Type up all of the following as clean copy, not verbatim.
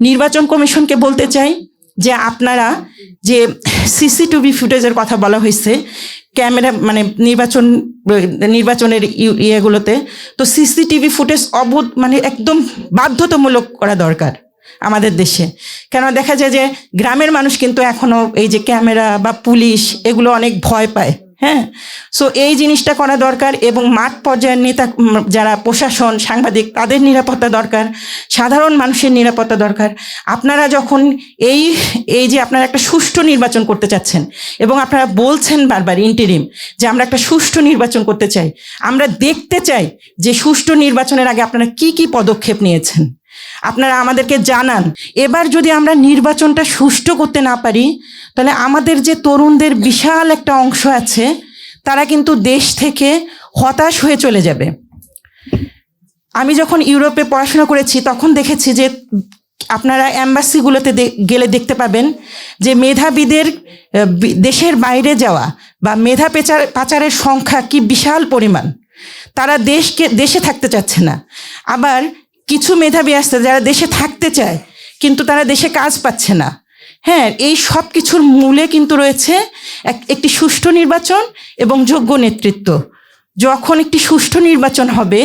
নির্বাচন কমিশনকে বলতে চাই যে আপনারা যে সিসিটিভি ফুটেজের কথা বলা হয়েছে, ক্যামেরা মানে নির্বাচনের ইয়েগুলোতে, তো সিসিটিভি ফুটেজ মানে একদম বাধ্যতামূলক করা দরকার আমাদের দেশে। কেন দেখা যায় যে গ্রামের মানুষ কিন্তু এখনো এই যে ক্যামেরা বা পুলিশ এগুলো অনেক ভয় পায়। হ্যাঁ, সো এই জিনিসটা করা দরকার। এবং মাঠ পর্যায়ের নেতা যারা প্রশাসন, সাংবাদিক, তাদের নিরাপত্তা দরকার, সাধারণ মানুষের নিরাপত্তা দরকার। আপনারা যখন এই যে আপনারা একটা সুষ্ঠু নির্বাচন করতে চাচ্ছেন এবং আপনারা বলছেন বারবার ইন্টারিম যে আমরা একটা সুষ্ঠু নির্বাচন করতে চাই, আমরা দেখতে চাই যে সুষ্ঠু নির্বাচনের আগে আপনারা কি কি পদক্ষেপ নিয়েছেন, আপনারা আমাদেরকে জানান। এবার যদি আমরা নির্বাচনটা সুষ্ঠু করতে না পারি, তাহলে আমাদের যে তরুণদের বিশাল একটা অংশ আছে, তারা কিন্তু দেশ থেকে হতাশ হয়ে চলে যাবে। আমি যখন ইউরোপে পড়াশোনা করেছি তখন দেখেছি যে আপনারা অ্যাম্বাসিগুলোতে গেলে দেখতে পাবেন যে মেধাবীদের দেশের বাইরে যাওয়া বা মেধা পাচারের সংখ্যা কি বিশাল পরিমাণ। তারা দেশে থাকতে চাচ্ছে না। আবার কিছু মেধাবী আসছে যারা দেশে থাকতে চায় কিন্তু তারা দেশে কাজ পাচ্ছে না। হ্যাঁ, এই সব কিছুর মূলে কিন্তু রয়েছে একটি সুষ্ঠু নির্বাচন এবং যোগ্য নেতৃত্ব। যখন একটি সুষ্ঠু নির্বাচন হবে,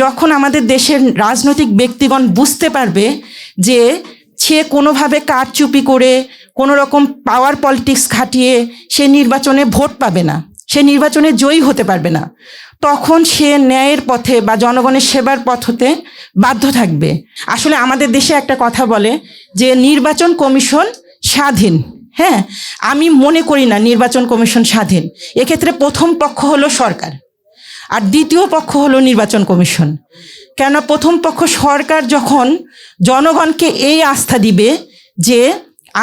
যখন আমাদের দেশের রাজনৈতিক ব্যক্তিগণ বুঝতে পারবে যে সে কোনোভাবে কারচুপি করে কোনো রকম পাওয়ার পলিটিক্স খাটিয়ে সে নির্বাচনে ভোট পাবে না, সে নির্বাচনে জয়ী হতে পারবে না, তখন সে ন্যায়ের পথে বা জনগণের সেবার পথ হতে বাধ্য থাকবে। আসলে আমাদের দেশে একটা কথা বলে যে নির্বাচন কমিশন স্বাধীন। হ্যাঁ, আমি মনে করি না নির্বাচন কমিশন স্বাধীন। এক্ষেত্রে প্রথম পক্ষ হলো সরকার আর দ্বিতীয় পক্ষ হলো নির্বাচন কমিশন। কেন প্রথম পক্ষ সরকার যখন জনগণকে এই আস্থা দিবে যে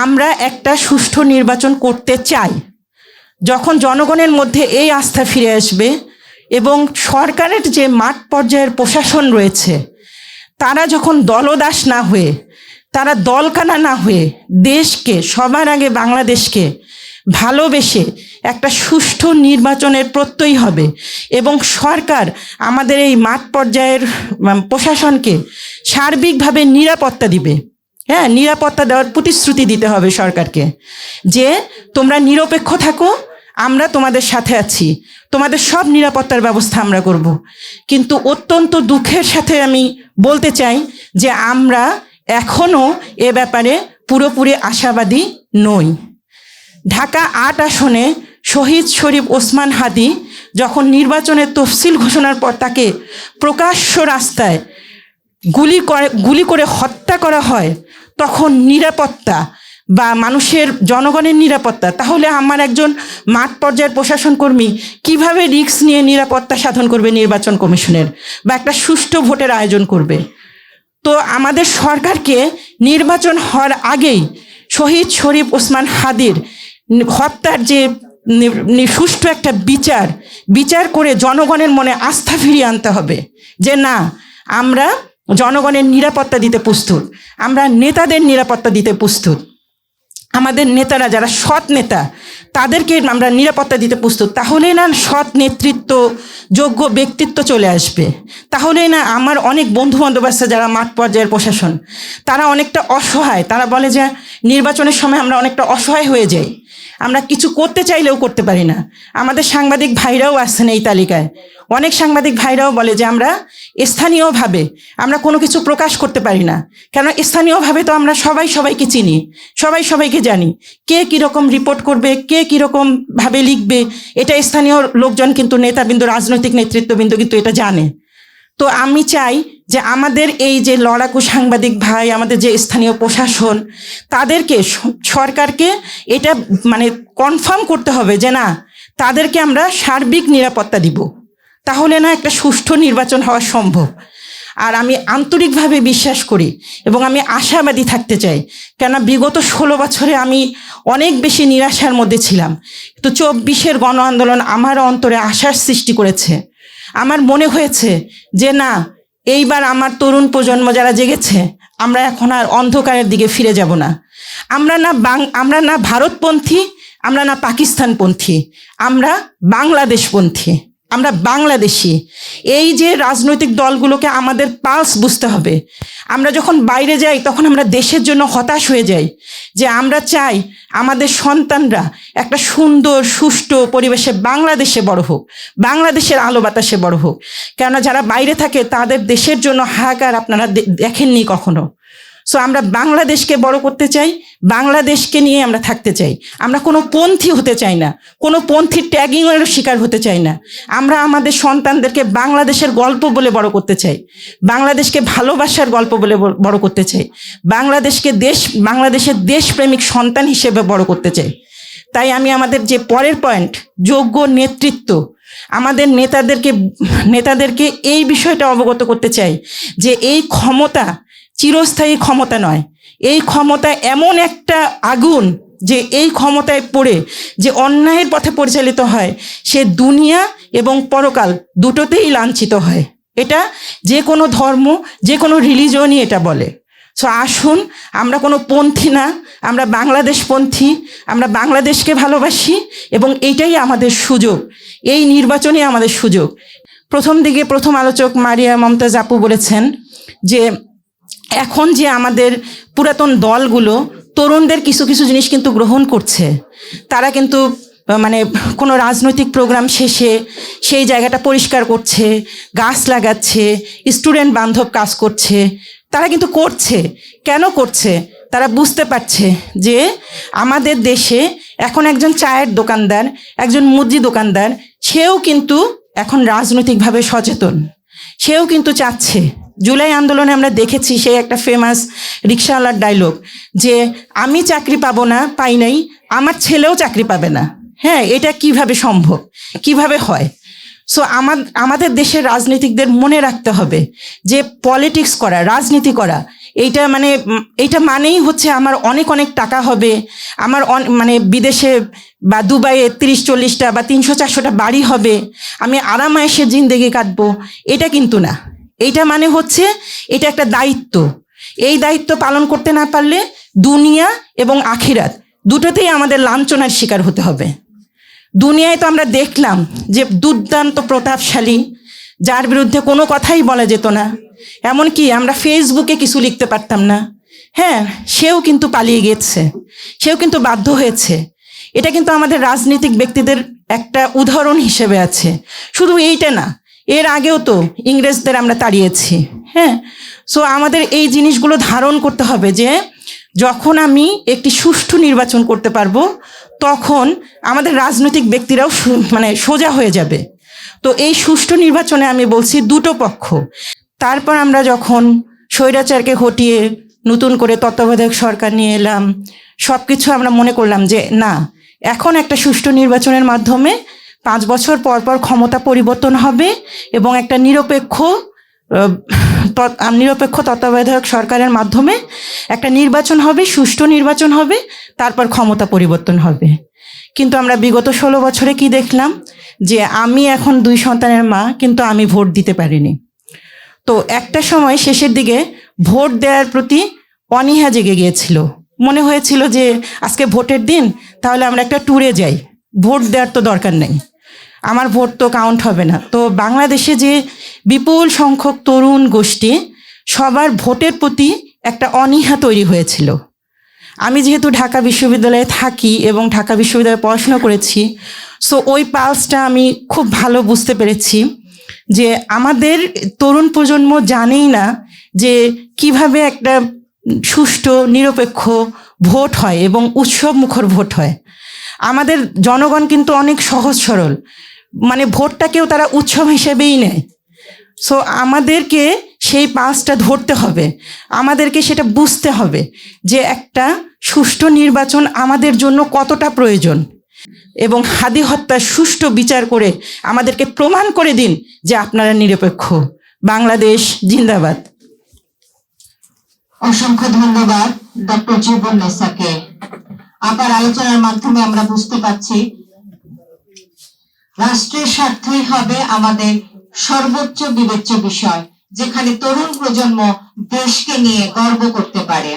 আমরা একটা সুষ্ঠু নির্বাচন করতে চাই, যখন জনগণের মধ্যে এই আস্থা ফিরে আসবে এবং সরকারের যে মাঠ পর্যায়ের প্রশাসন রয়েছে তারা যখন দলদাস না হয়ে, তারা দলকানা না হয়ে দেশকে, সবার আগে বাংলাদেশকে ভালোবেসে একটা সুষ্ঠু নির্বাচনের প্রত্যয়ী হবে এবং সরকার আমাদের এই মাঠ পর্যায়ের প্রশাসনকে সার্বিকভাবে নিরাপত্তা দিবে। হ্যাঁ, নিরাপত্তা দেওয়ার প্রতিশ্রুতি দিতে হবে সরকারকে যে তোমরা নিরপেক্ষ থাকো, আমরা তোমাদের সাথে আছি, তোমাদের সব নিরাপত্তার ব্যবস্থা আমরা করব। কিন্তু অত্যন্ত দুঃখের সাথে আমি বলতে চাই যে আমরা এখনও এ ব্যাপারে পুরোপুরি আশাবাদী নই। ঢাকা ৮ আসনে শহীদ শরীফ ওসমান হাদি যখন নির্বাচনের তফসিল ঘোষণার পর তাকে প্রকাশ্য রাস্তায় গুলি করে হত্যা করা হয়, তখন নিরাপত্তা বা মানুষের, জনগণের নিরাপত্তা, তাহলে আমার একজন মাঠ পর্যায়ের প্রশাসন কর্মী কিভাবে রিস্ক নিয়ে নিরাপত্তা সাধন করবে নির্বাচন কমিশনের বা একটা সুষ্ঠু ভোটের আয়োজন করবে? তো আমাদের সরকারকে নির্বাচন হওয়ার আগেই শহীদ শরীফ ওসমান হাদির হত্যার যে সুষ্ঠু একটা বিচার করে জনগণের মনে আস্থা ফিরিয়ে আনতে হবে যে না, আমরা জনগণের নিরাপত্তা দিতে প্রস্তুত, আমরা নেতাদের নিরাপত্তা দিতে প্রস্তুত, আমাদের নেতারা যারা সৎ নেতা তাদেরকে আমরা নিরাপত্তা দিতে প্রস্তুত। তাহলেই না সৎ নেতৃত্ব, যোগ্য ব্যক্তিত্ব চলে আসবে। তাহলেই না আমার অনেক বন্ধুবান্ধব আছে যারা মাঠ পর্যায়ের প্রশাসন, তারা অনেকটা অসহায়। তারা বলে যে নির্বাচনের সময় আমরা অনেকটা অসহায় হয়ে যাই, আমরা কিছু করতে চাইলেও করতে পারি না। আমাদের সাংবাদিক ভাইরাও আছেন এই তালিকায়। অনেক সাংবাদিক ভাইরাও বলে যে আমরা স্থানীয়ভাবে আমরা কোনো কিছু প্রকাশ করতে পারি না। কেন? স্থানীয়ভাবে তো আমরা সবাইকে চিনি, সবাইকে জানি, কে কীরকম রিপোর্ট করবে, কে কীরকমভাবে লিখবে, এটা স্থানীয় লোকজন কিন্তু, নেতাবিন্দু, রাজনৈতিক নেতৃত্ববিন্দু কিন্তু এটা জানে। তো আমি চাই যে আমাদের এই যে লড়াকু সাংবাদিক ভাই, আমাদের যে স্থানীয় প্রশাসন, তাদেরকে, সরকারকে এটা মানে কনফার্ম করতে হবে যে না, তাদেরকে আমরা সার্বিক নিরাপত্তা দিব, তাহলে না একটা সুষ্ঠু নির্বাচন হওয়া সম্ভব। আর আমি আন্তরিকভাবে বিশ্বাস করি এবং আমি আশাবাদী থাকতে চাই, কেন বিগত 16 বছরে আমি অনেক বেশি নিরাশার মধ্যে ছিলাম। তো 24-এর গণ আন্দোলন আমার অন্তরে আশার সৃষ্টি করেছে। আমার মনে হয়েছে যে না, এইবার আমার তরুণ প্রজন্ম যারা জেগেছে, আমরা এখন আর অন্ধকারের দিকে ফিরে যাব না। আমরা না ভারতপন্থী, আমরা না পাকিস্তানপন্থী, আমরা বাংলাদেশপন্থী। আমরা বাংলাদেশি। এই যে রাজনৈতিক দলগুলোকে আমাদের পালস বুঝতে হবে। আমরা যখন বাইরে যাই তখন আমরা দেশের জন্য হতাশ হয়ে যাই, যে আমরা চাই আমাদের সন্তানরা একটা সুন্দর সুষ্ঠু পরিবেশে বাংলাদেশে বড় হোক, বাংলাদেশের আলো বাতাসে বড় হোক। কেননা যারা বাইরে থাকে তাদের দেশের জন্য হাহাকার আপনারা দেখেননি কখনো। সো আমরা বাংলাদেশকে বড় করতে চাই, বাংলাদেশকে নিয়ে আমরা থাকতে চাই। আমরা কোনো পন্থী হতে চাই না, কোনো পন্থীর ট্যাগিংয়েরও শিকার হতে চাই না। আমরা আমাদের সন্তানদেরকে বাংলাদেশের গল্প বলে বড় করতে চাই, বাংলাদেশকে ভালোবাসার গল্প বলে বড় করতে চাই, বাংলাদেশের দেশপ্রেমিক সন্তান হিসেবে বড় করতে চাই। তাই আমি আমাদের যে পরের পয়েন্ট, যোগ্য নেতৃত্ব, আমাদের নেতাদেরকে এই বিষয়টা অবগত করতে চাই যে এই ক্ষমতা চিরস্থায়ী ক্ষমতা নয়। এই ক্ষমতা এমন একটা আগুন যে এই ক্ষমতায় পড়ে যে অন্যায়ের পথে পরিচালিত হয় সে দুনিয়া এবং পরকাল দুটোতেই লাঞ্ছিত হয়। এটা যে কোনো ধর্ম, যে কোনো রিলিজনই এটা বলে। সো আসুন, আমরা কোনো পন্থী না, আমরা বাংলাদেশপন্থী, আমরা বাংলাদেশকে ভালোবাসি এবং এইটাই আমাদের সুযোগ, এই নির্বাচনই আমাদের সুযোগ। প্রথম আলোচক মারিয়া মমতাজ আপু বলেছেন যে এখন যে আমাদের পুরাতন দলগুলো তরুণদের কিছু কিছু জিনিস কিন্তু গ্রহণ করছে। তারা কিন্তু মানে কোনো রাজনৈতিক প্রোগ্রাম শেষে সেই জায়গাটা পরিষ্কার করছে, গাছ লাগাচ্ছে, স্টুডেন্ট বান্ধব কাজ করছে। তারা কিন্তু করছে, কেন করছে? তারা বুঝতে পারছে যে আমাদের দেশে এখন একজন চায়ের দোকানদার, একজন মুদি দোকানদার, সেও কিন্তু এখন রাজনৈতিকভাবে সচেতন। সেও কিন্তু চাচ্ছে। জুলাই আন্দোলনে আমরা দেখেছি সেই একটা ফেমাস রিক্সাওয়ালার ডায়লগ যে আমি চাকরি পাবো না, পাই নাই, আমার ছেলেও চাকরি পাবে না। হ্যাঁ, এটা কিভাবে সম্ভব, কিভাবে হয়? সো আমাদের দেশের রাজনীতিকদের মনে রাখতে হবে যে পলিটিক্স করা, রাজনীতি করা, এইটা মানেই হচ্ছে আমার অনেক অনেক টাকা হবে, আমার মানে বিদেশে বা দুবাইয়ে 30-40টা বা 300-400টা বাড়ি হবে, আমি আরামায়েশে জিন্দেগি কাটবো, এটা কিন্তু না। এইটা মানে হচ্ছে এটা একটা দায়িত্ব। এই দায়িত্ব পালন করতে না পারলে দুনিয়া এবং আখিরাত দুটোতেই আমাদের লাঞ্ছনার শিকার হতে হবে। দুনিয়ায় তো আমরা দেখলাম যে দুর্দান্ত প্রতাপশালী, যার বিরুদ্ধে কোনো কথাই বলা যেত না, এমনকি আমরা ফেসবুকে কিছু লিখতে পারতাম না, হ্যাঁ, সেও কিন্তু পালিয়ে গেছে, সেও কিন্তু বাধ্য হয়েছে। এটা কিন্তু আমাদের রাজনৈতিক ব্যক্তিদের একটা উদাহরণ হিসেবে আছে। শুধু এইটা না, এর আগেও তো ইংরেজদের আমরা তাড়িয়েছি। হ্যাঁ, সো আমাদের এই জিনিসগুলো ধারণ করতে হবে যে যখন আমি একটি সুষ্ঠু নির্বাচন করতে পারবো তখন আমাদের রাজনৈতিক ব্যক্তিরাও মানে সোজা হয়ে যাবে। তো এই সুষ্ঠু নির্বাচনে আমি বলছি দুটো পক্ষ। তারপর আমরা যখন স্বৈরাচারকে হটিয়ে নতুন করে তত্ত্বাবধায়ক সরকার নিয়ে এলাম, সব কিছু আমরা মনে করলাম যে না, এখন একটা সুষ্ঠু নির্বাচনের মাধ্যমে 5 বছর পর পর ক্ষমতা পরিবর্তন হবে এবং একটা নিরপেক্ষ তত্ত্বাবধায়ক সরকারের মাধ্যমে একটা নির্বাচন হবে, সুষ্ঠু নির্বাচন হবে, তারপর ক্ষমতা পরিবর্তন হবে। কিন্তু আমরা বিগত 16 বছরে কি দেখলাম যে আমি এখন 2 সন্তানের মা, কিন্তু আমি ভোট দিতে পারিনি। তো একটা সময় শেষের দিকে ভোট দেওয়ার প্রতি অনীহা জেগে গিয়েছিল। মনে হয়েছিল যে আজকে ভোটের দিন, তাহলে আমরা একটা ট্যুরে যাই, ভোট দেওয়ার তো দরকার নেই, আমার ভোট তো কাউন্ট হবে না। তো বাংলাদেশে যে বিপুল সংখ্যক তরুণ গোষ্ঠী, সবার ভোটের প্রতি একটা অনীহা তৈরি হয়েছিল। আমি যেহেতু ঢাকা বিশ্ববিদ্যালয়ে থাকি এবং ঢাকা বিশ্ববিদ্যালয়ে পড়াশোনা করেছি, সো ওই পালসটা আমি খুব ভালো বুঝতে পেরেছি যে আমাদের তরুণ প্রজন্ম জানেই না যে কিভাবে একটা সুষ্ঠু নিরপেক্ষ ভোট হয় এবং উৎসব মুখর ভোট হয়। আমাদের জনগণ কিন্তু অনেক সহজ সরল, মানে ভোটটাকেও তারা উৎসব হিসেবেই নেয়। সো আমাদেরকে সেই পালসটা ধরতে হবে, আমাদেরকে সেটা বুঝতে হবে যে একটা সুষ্ঠু নির্বাচন আমাদের জন্য কতটা প্রয়োজন, এবং হাদি হত্যার সুষ্ঠু বিচার করে আমাদেরকে প্রমাণ করে দিন যে আপনারা নিরপেক্ষ। বাংলাদেশ জিন্দাবাদ। অসংখ্য ধন্যবাদ ডক্টর জীবননেসাকে। আপনার আলোচনার মাধ্যমে আমরা বুঝতে পারছি রাষ্ট্রের স্বার্থই হবে আমাদের সর্বোচ্চ বিবেচ্য বিষয়, যেখানে তরুণ প্রজন্ম দেশকে নিয়ে গর্ব করতে পারে।